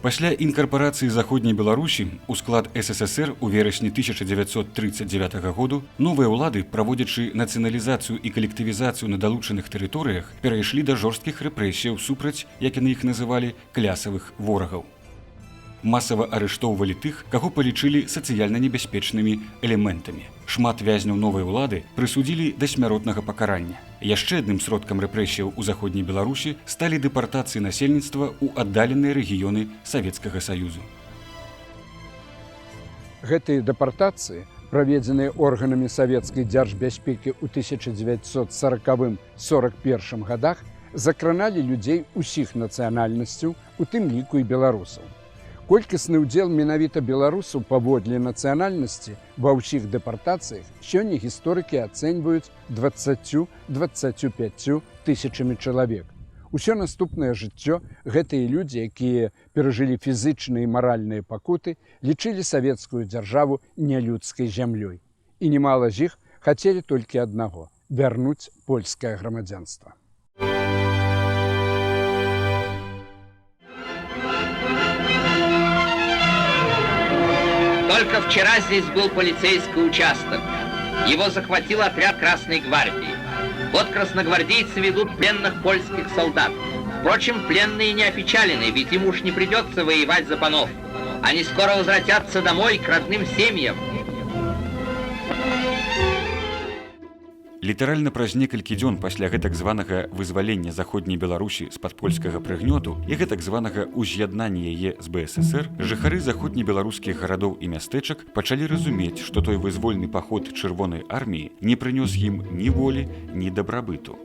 Пасля інкарпарацыі заходняй Беларусі ў склад СССР у верасні 1939 году новыя ўлады, праводзячы нацыяналізацыю і калектывізацыю на далучаных тэрыторыях, перайшлі да жорсткіх рэпрэсіяў супраць, як яны іх называлі, клясавых ворагаў. Масава арыштоўвалі тых, каго палічылі сацыяльна небяспечнымі элементамі. Шмат вязняў новай улады прысудзілі да смяротнага пакарання. Яшчэ адным сродкам рэпрэсіяў у заходняй Беларусі сталі дэпартацыі насельніцтва ў аддаленыя рэгіёны Савецкага Саюзу. Гэтыя дэпартацыі, праведзеныя органамі савецкай дзяржбяспекі ў 1940-41 годах, закраналі людзей усіх нацыянальнасцяў, у тым ліку і беларусаў. Колькасны ўдзел менавіта беларусаў паводле нацыянальнасці ва ўсіх дэпартацыях сёння гісторыкі ацэньваюць 20-25 тысячамі чалавек. Усё наступнае жыццё гэтыя людзі, якія перажылі фізычныя і маральныя пакуты, лічылі савецкую дзяржаву нялюдскай зямлёй. І немала з іх хацелі толькі аднаго – вярнуць польскае грамадзянства. Только вчера здесь был полицейский участок. Его захватил отряд Красной гвардии. Вот красногвардейцы ведут пленных польских солдат. Впрочем, пленные не опечалены, ведь им уж не придется воевать за панов. Они скоро возвратятся домой к родным семьям. Літаральна праз некалькі дзён пасля гэтак званага вызвалення заходняй Беларусі з-пад польскага прыгнёту і гэтак званага ўз'яднання яе з БССР, жыхары заходнебеларускіх гарадоў і мястэчак пачалі разумець, што той вызвольны паход чырвонай арміі не прынёс ім ні волі, ні дабрабыту.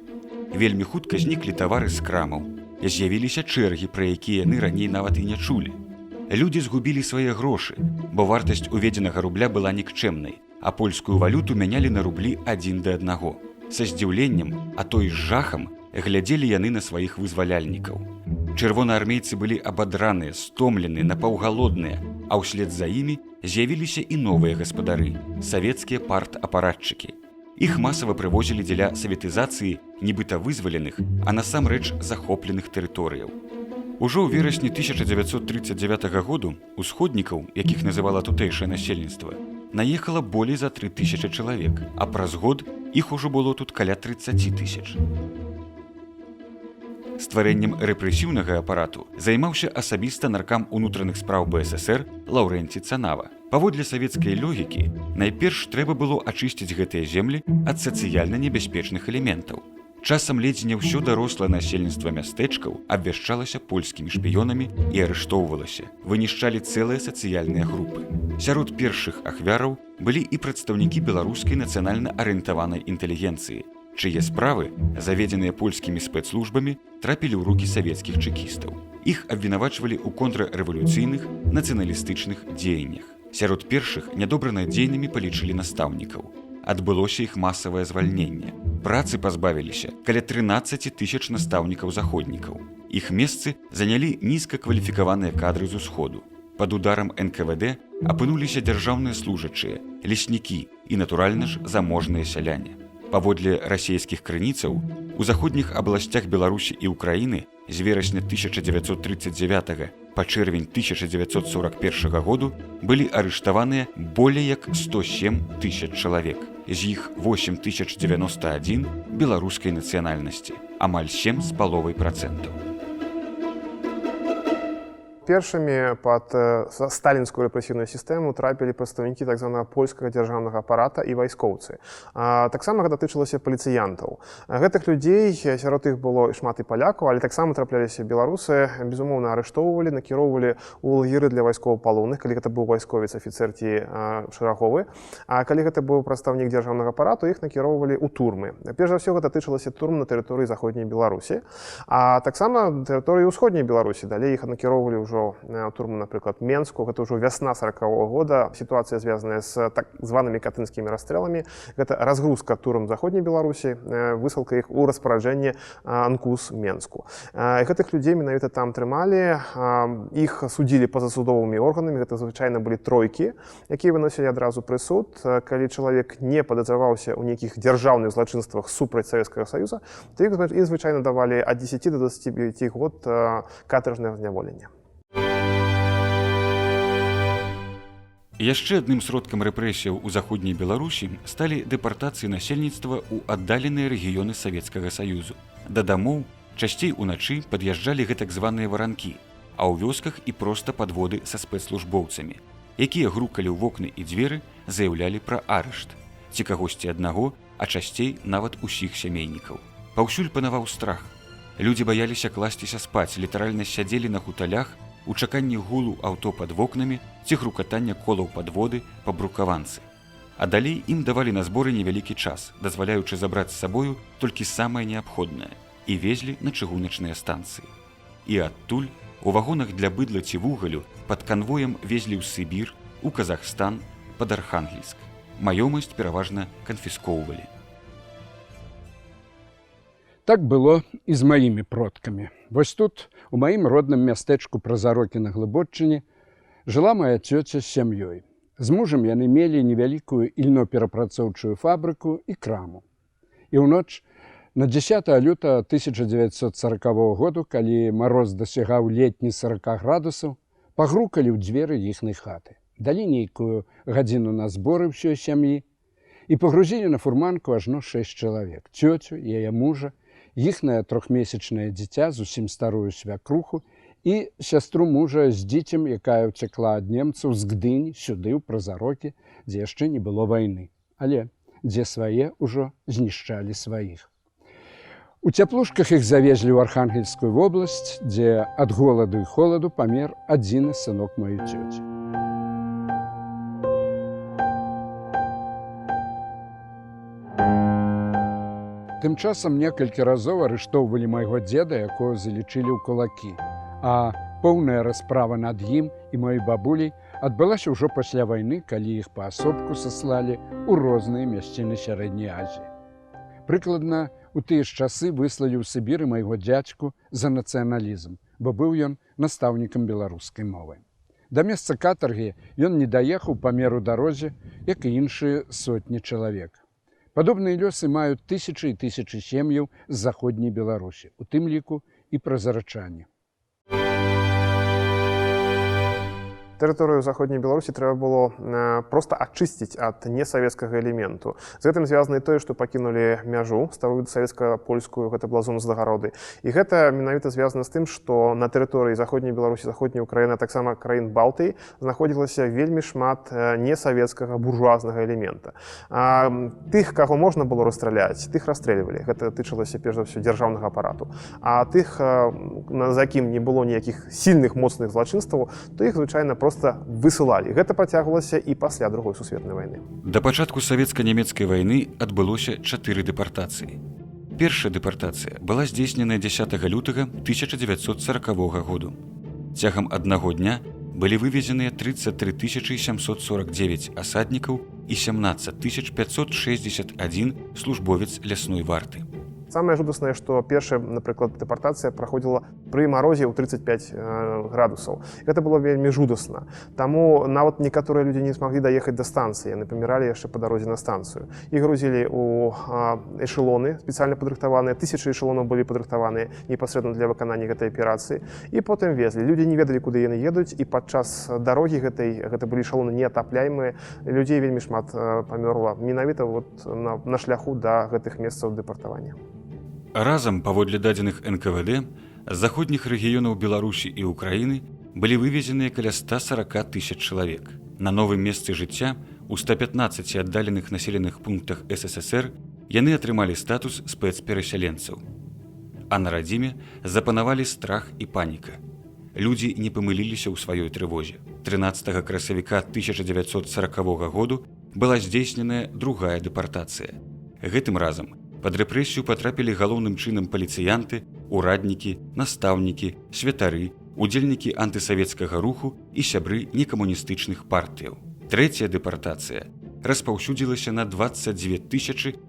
Вельмі хутка зніклі тавары з крамаў. З'явіліся чэргі, пра якія яны раней нават і не чулі. Людзі згубілі свае грошы, бо вартасць уведзенага рубля была нікчэмнай, а польскую валюту мянялі на рублі 1 да 1. Са здзіўленнем, а то і з жахам, глядзелі яны на сваіх вызваляльнікаў. Чырвонаармейцы былі абадраныя, стомленыя, напаўгалодныя, а ўслед за імі з'явіліся і новыя гаспадары – савецкія партапаратчыкі. Іх масава прывозілі дзеля саветызацыі нібыта вызваленых, а насамрэч захопленых тэрыторыяў. Ужо ў верасні 1939 году усходнікаў, якіх называла тутэйшае насельніцтва, наехала болей за 3000 чалавек, а праз год іх ужо было тут каля 30 000. Стварэннем рэпрэсіўнага апарату займаўся асабіста наркам унутраных спраў БССР Лаўрэнці Цанава. Паводле савецкай логікі, найперш трэба было ачысціць гэтыя землі ад сацыяльна небяспечных элементаў. Часам ледзь не ўсё дарослае насельніцтва мястэчкаў абвяшчалася польскімі шпіёнамі і арыштоўвалася, вынішчалі цэлыя сацыяльныя групы. Сярод першых ахвяраў былі і прадстаўнікі беларускай нацыянальна арыентаванай інтэлігенцыі, чые справы, заведзеныя польскімі спецслужбамі, трапілі ў рукі савецкіх чэкістаў. Іх абвінавачвалі ў контррэвалюцыйных нацыяналістычных дзеяннях. Сярод першых нядобранадзейнымі палічылі настаўнікаў. Адбылося іх масавае звальненне. Працы пазбавіліся каля 13 000 настаўнікаў-заходнікаў. Іх месцы занялі нізкакваліфікаваныя кадры з усходу. Пад ударам НКВД апынуліся дзяржаўныя служачыя, леснікі і, натуральна ж, заможныя сяляне. Паводле расійскіх крыніцаў, у заходніх абласцях Беларусі і Украіны з верасня 1939 па чэрвень 1941 году былі арыштаваныя болей як 107 000 чалавек. З іх 8091 беларускай нацыянальнасці, амаль 7,5%. Першымі пад сталінскую рэпрэсіўную сістэму трапілі прадстаўнікі так званага польскага дзяржаўнага апарата і вайскоўцы. Таксама гэта датычылася паліцыянтаў. Гэтых людзей, сярод іх было шмат і палякаў, але таксама трапляліся беларусы, безумоўна, арыштоўвалі, накіроўвалі ў лагеры для вайсковапалонных, калі гэта быў вайсковец, афіцэр ці шараговы. А калі гэта быў прадстаўнік дзяржаўнага апарату, іх накіроўвалі ў турмы. Перш за ўсё, гэта датычылася турм на тэрыторыі заходняй Беларусі, а таксама тэрыторыі ўсходняй Беларусі. Далей іх накіроўвалі ўжо ўжо турму, напрыклад, Менску. Гэта ўжо вясна 40-го года. Сітуацыя звязаная з так званымі катынскімі расстрэлами. Гэта разгрузка турм заходняй Беларусі, высылка іх у распараджэнне НКУС Менску. Гэтых людзей менавіта там трымалі. Іх судзілі пазасудовымі органамі. Гэта звычайна былі тройкі, якія выносілі адразу прысуд. Калі чалавек не падазраваўся ў нейкіх дзяржаўных злачынствах супраць Савецкага Саюза, то іх звычайна давалі ад 10 до 29 год катаржнага зняволення. Яшчэ адным сродкам рэпрэсіяў у заходняй Беларусі сталі дэпартацыі насельніцтва ў аддаленыя рэгіёны Савецкага Саюзу. Да дамоў часцей уначы пад'язджалі гэтак званыя варанкі, а ў вёсках і проста падводы са спецслужбоўцамі, якія грукалі ў вокны і дзверы, заяўлялі пра арышт. Ці кагосьці аднаго, а часцей нават усіх сямейнікаў. Паўсюль панаваў страх. Людзі баяліся класціся спаць, літаральна сядзелі на хуталях у чаканні гулу аўто пад вокнамі ці грукатання колаў падводы па брукаванцы. А далей ім давалі на зборы невялікі час, дазваляючы забраць з сабою толькі самае неабходнае, і везлі на чыгуначныя станцыі. І адтуль у вагонах для быдла ці вугалю пад канвоем везлі ў Сібір, у Казахстан, пад Архангельск. Маёмасць пераважна канфіскоўвалі. Так было і з маімі продкамі. Вось тут, у маім родным мястэчку Празарокі на Глыбоччыне, жыла моя цёця з сям'ёй. З мужам яны мелі невялікую ільно-перапрацоўчую фабрыку і краму. І ў ноч на 10 лютага 1940 году, калі мароз дасягаў летні 40 градусаў, пагрукалі ў дзверы іхнай хаты. Далі нейкую гадзіну на зборы ўсёй сям'і і пагрузілі на фурманку ажно 6 чалавек. Цёцю, яе мужа, іхнае 3-месячнае дзіця, зусім старую свякруху, і сястру мужа з дзіцем, якая ўцякла ад немцаў з Гдыні сюды, ў Празарокі, дзе яшчэ не было вайны, але дзе свае ўжо знішчалі сваіх. У цяплушках іх завезлі ў Архангельскую вобласць, дзе ад голаду і холаду памер адзіны сынок маёй цёці. Тым часам некалькі разоў арыштоўвалі майго дзеда, якого залічылі ў кулакі, а поўная расправа над ім і маёй бабуляй адбылася ўжо пасля вайны, калі іх паасобку саслалі ў розныя мясціны Сярэдняй Азіі. Прыкладна у тыя ж часы выслалі ў Сібіры майго дзядзьку за нацыяналізм, бо быў ён настаўнікам беларускай мовы. Да месца катаргі ён не даехаў па меру дарозе, як і іншыя сотні чалавек. Падобныя лёсы маюць тысячы і тысячы сем'яў з заходняй Беларусі, у тым ліку і празарачане. Тэрыторыю заходняй Беларусі трэба было проста ачысціць ад несавецкага элементу. З гэтым звязана і тое, што пакінулі мяжу старую савецка-польскую, гэта была зона Здагароды. І гэта менавіта звязана з тым, што на тэрыторыі заходняй Беларусі, заходняй Украіны, а таксама краін Балтыі знаходзілася вельмі шмат несавецкага буржуазнага элемента. Тых, каго можна было расстраляць, тых расстрэльвалі. Гэта тычылася перш за ўсё дзяржаўнага апарату. А тых, за кім не было ніякіх сільных моцных злачынстваў, то іх звычайна проста высылалі. Гэта працягвалася і пасля Другой сусветнай вайны. Да пачатку савецка-нямецкай вайны адбылося 4 дэпартацыі. Першая дэпартацыя была здзейсненая 10 лютага 1940 году. Цягам аднаго дня былі вывезеныя 33 749 асаднікаў і 17 561 службовец лясной варты. Самае жудаснае, што першая, напрыклад, дэпартацыя праходзіла пры марозе ў 35 градусаў. Гэта было вельмі жудасна. Таму нават некаторыя людзі не змаглі даехаць да станцыі, яны паміралі яшчэ па дарозе на станцыю. Іх грузілі ў эшелоны, спецыяльна падрыхтаваныя, тысячы эшелонаў былі падрыхтаваныя непасрэдна для выканання гэтай аперацыі, і потым везлі. Людзі не ведалі, куды яны едуць, і падчас дарогі гэта былі эшелоны неатапляемыя. Людзей вельмі шмат памёрла менавіта на шляху да гэтых месцаў дэпартавання. Разам, паводле дадзеных НКВД, з заходніх рэгіёнаў Беларусі і Украіны былі вывезеныя каля 140 000 чалавек. На новым месцы жыцця у 115 аддаленых населеных пунктах СССР яны атрымалі статус спецперасяленцаў. А на радзіме запанавалі страх і паніка. Людзі не памыліліся ў сваёй трывозе. 13 красавіка 1940 году была здзейсненая другая дэпартацыя. Гэтым разам пад рэпрэсію патрапілі галоўным чынам паліцыянты, ураднікі, настаўнікі, святары, удзельнікі антысавецкага руху і сябры некамуністычных партыяў. Трэцяя дэпартацыя распаўсюдзілася на 22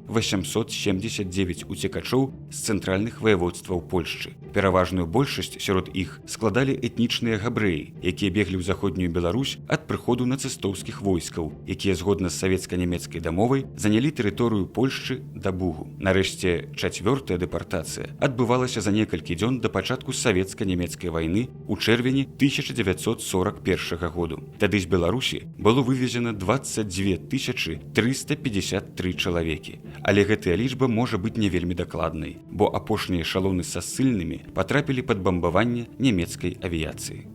879 уцекачоў з цэнтральных ваяводстваў Польшчы. Пераважную большасць сярод іх складалі этнічныя габрэі, якія беглі ў заходнюю Беларусь ад прыходу нацыстоўскіх войскаў, якія згодна з савецка-нямецкай дамовай занялі тэрыторыю Польшчы да Бугу. Нарэшце, чацвёртая дэпартацыя адбывалася за некалькі дзён да пачатку савецка-нямецкай вайны ў чэрвені 1941 году. Тады з Беларусі было вывезена 22 353 чалавекі. Але гэтая лічба можа быць не вельмі дакладнай, бо апошнія эшалоны са ссыльнымі патрапілі пад бамбаванне нямецкай авіяцыі.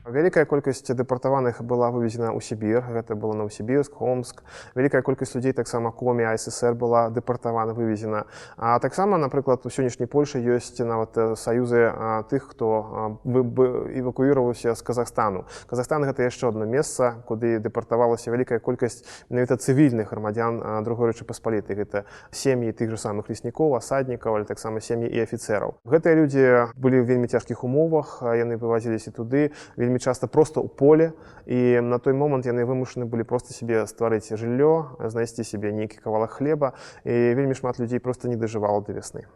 Вялікая колькасць дэпартаваных была вывезена ў Сібір, гэта было Новосібірск, Омск. Вялікая колькасць людзей таксама Коми, АССР была дэпартавана, вывезена. А таксама, напрыклад, у сённяшняй Польшы ёсць нават саюзы тых, хто эвакуіраваўся з Казахстану. Казахстан — гэта яшчэ одно месца, куды дэпартавалася вялікая колькасць менавіта цывільных грамадзян другой Рэчы Паспалітай. Гэта сем'і тых жа самых леснікоў, асаднікаў, але таксама сем'і і афіцэраў. Гэтыя людзі былі ў вельмі цяжкіх умовах, яны вывазіліся туды, вельмі часто просто ў поле, і на той момант яны вымушаны былі проста сабе стварыць жыллё, знайсці сабе нейкі кавалак хлеба, і вельмі шмат людзей проста не дажывала да вясны.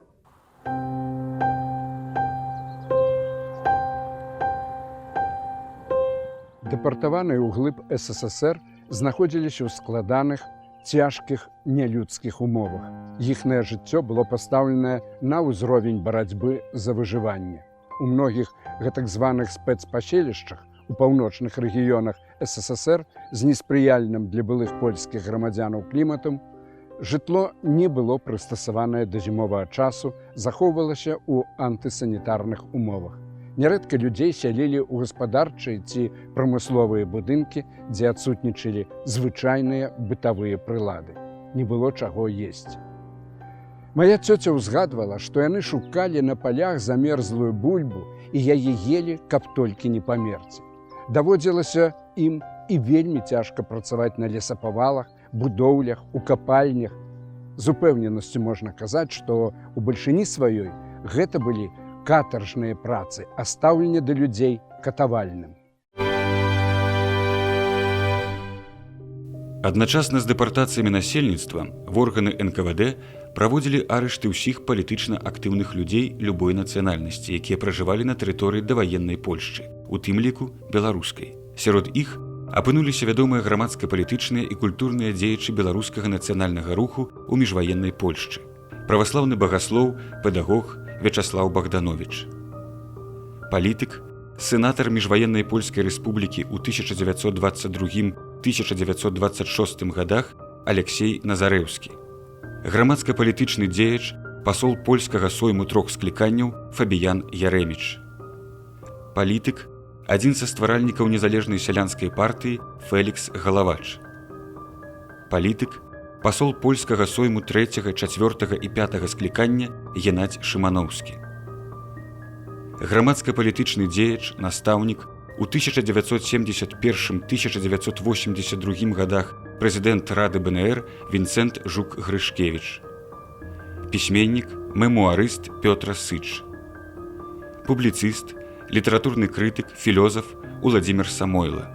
Дэпартаваныя ўглыб СССР знаходзіліся ў складаных, цяжкіх, нялюдскіх умовах. Іхнае жыццё было пастаўленае на ўзровень барацьбы за выжыванне. У многіх гэтак званых спецпаселішчах у паўночных рэгіёнах СССР з неспрыяльным для былых польскіх грамадзянаў кліматам жытло не было прыстасаванае да зімовага часу, захоўвалася ў антысанітарных умовах. Нярэдка людзей сялілі ў гаспадарчыя ці прамысловыя будынкі, дзе адсутнічалі звычайныя бытавыя прылады. Не было чаго есці. Мая цёця ўзгадвала, што яны шукалі на палях замерзлую бульбу і яе елі, каб толькі не памерці. Даводзілася ім і вельмі цяжка працаваць на лесапавалах, будоўлях, у капальнях. З упэўненасцю можна казаць, што ў бальшыні сваёй гэта былі катаржныя працы, а стаўленне да людзей катавальным. Адначасна з дэпартацыямі насельніцтва в органы НКВД праводзілі арышты ўсіх палітычна актыўных людзей любой нацыянальнасці, якія пражывалі на тэрыторыі даваеннай Польшчы, у тым ліку беларускай. Сярод іх апынуліся вядомыя грамадска-палітычныя і культурныя дзеячы беларускага нацыянальнага руху ў міжваеннай Польшчы. Праваслаўны багаслоў, педагог Вячаслаў Богданович. Палітык, сенатар міжваеннай Польскай рэспублікі ў 1922-1926 годах Алексей Назарэўскі. Грамадска-палітычны дзеяч, пасол польскага сойму трох скліканняў Фабіян Яреміч. Палітык, адзін са стваральнікаў незалежнай сялянскай партыі Фелікс Галавач. Палітык, пасол польскага сойму 3, 4 і 5 склікання Геннадзь Шыманоўскі. Грамадска-палітычны дзеяч, настаўнік, у 1971-1982 годах прэзідэнт Рады БНР Вінцэнт Жук-Грышкевіч. Пісьменнік, мемуарыст Пётр Сыч. Публіцыст, літаратурны крытык, філёзаф Уладзімір Самойла.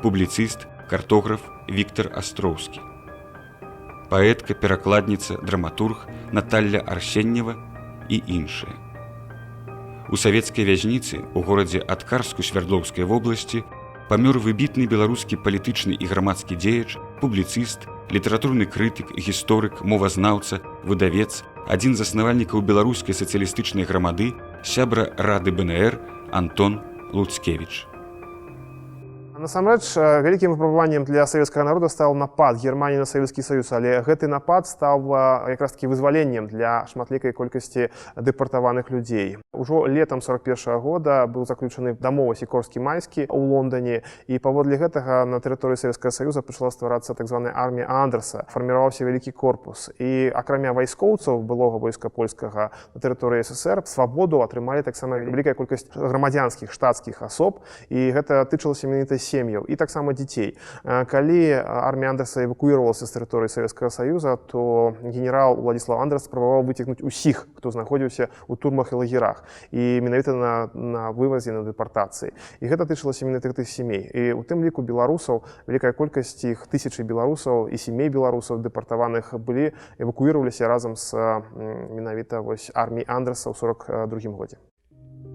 Публіцыст, картограф Віктар Астроўскі. Паэтка, перакладніца, драматург Наталля Арсеньева і іншыя. У савецкай вязніцы ў горадзе Аткарску Свярдлоўскай вобласці памёр выбітны беларускі палітычны і грамадскі дзеяч, публіцыст, літаратурны крытык, гісторык, мовазнаўца, выдавец, адзін з заснавальнікаў беларускай сацыялістычнай грамады, сябра Рады БНР Антон Луцкевіч. Насамрэч, вялікім выпрабаваннем для савецкага народа стаў напад Германіі на Савецкі Саюз, але гэты напад стаў якраз-такі вызваленнем для шматлікай колькасці дэпартаваных людзей. Ужо летам 41 года быў заключаны дамова Сікорскі-Майскі ў Лондоне, і паводле гэтага на тэрыторыі Савецкага Саюза пачала стварацца так званая армія Андерса. Фарміраваўся вялікі корпус. І акрамя вайскоўцаў былога войска польскага на тэрыторыі СССР, свабоду атрымалі таксама вялікая колькасць грамадзянскіх штатскіх асоб, і гэта тычылася менавіта сем'яў і таксама дзяцей. Калі армія Андерса эвакуіравалася з тэрыторыі Савецкага Саюза, то генерал Уладзіслаў Андерс спрабаваў выцягнуць усіх, хто знаходзіўся ў турмах і лагерах, і менавіта на вывазе, на дэпартацыі. І гэта тычылася менавіта гэтых сямей. І у тым ліку беларусаў, вялікая колькасць іх, тысячы беларусаў і сямей беларусаў дэпартаваных былі эвакуіраваліся разам з менавіта арміяй Андерса ў 1942 годзе.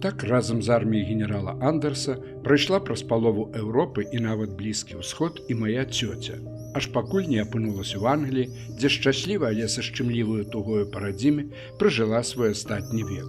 Так разам з арміяй генерала Андерса прайшла праз палову Еўропы і нават Блізкі ўсход і мая цёця, аж пакуль не апынулася ў Англіі, дзе шчасліва, але са шчымліваю тугою парадзіме пражыла свой астатні век.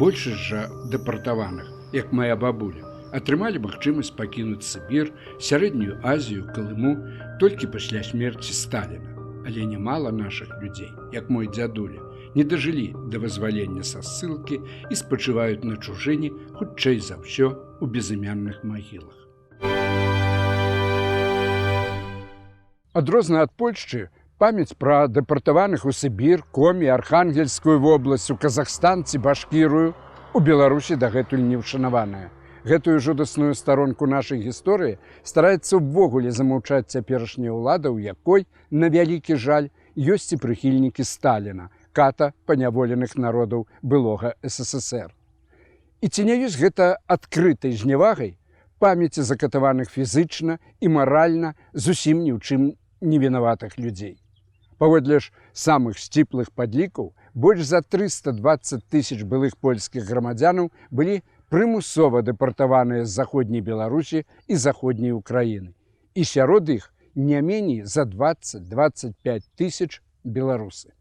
Большасць жа дэпартаваных, як моя бабуля, атрымалі магчымасць пакінуць Сібір, Сярэднюю Азію, Калыму толькі пасля смерці Сталіна. Але нямала нашых людзей, як мой дзядуля, не дажылі да вызвалення са ссылкі і спачываюць на чужыне, хутчэй за ўсё у безымянных магілах. Адрозна ад Польшчы, памяць пра дэпартаваных у Сібір, Комі, Архангельскую вобласць, у Казахстан ці Башкірыю у Беларусі дагэтуль не ўшанаваная. Гэтую жудасную старонку нашай гісторыі стараецца ўвогуле замаўчаць цяперашняя ўлада, у якой, на вялікі жаль, ёсць і прыхільнікі Сталіна, ката паняволеных народаў былога СССР. І ці не ёсць гэта адкрытай знявагай памяці закатаваных фізычна і маральна зусім ні ў чым не вінаватых людзей. Паводле ж самых сціплых падлікаў, больш за 320 000 былых польскіх грамадзянаў былі прымусова дэпартаваныя з заходняй Беларусі і заходняй Украіны. І сярод іх не меней за 20-25 000 беларусы.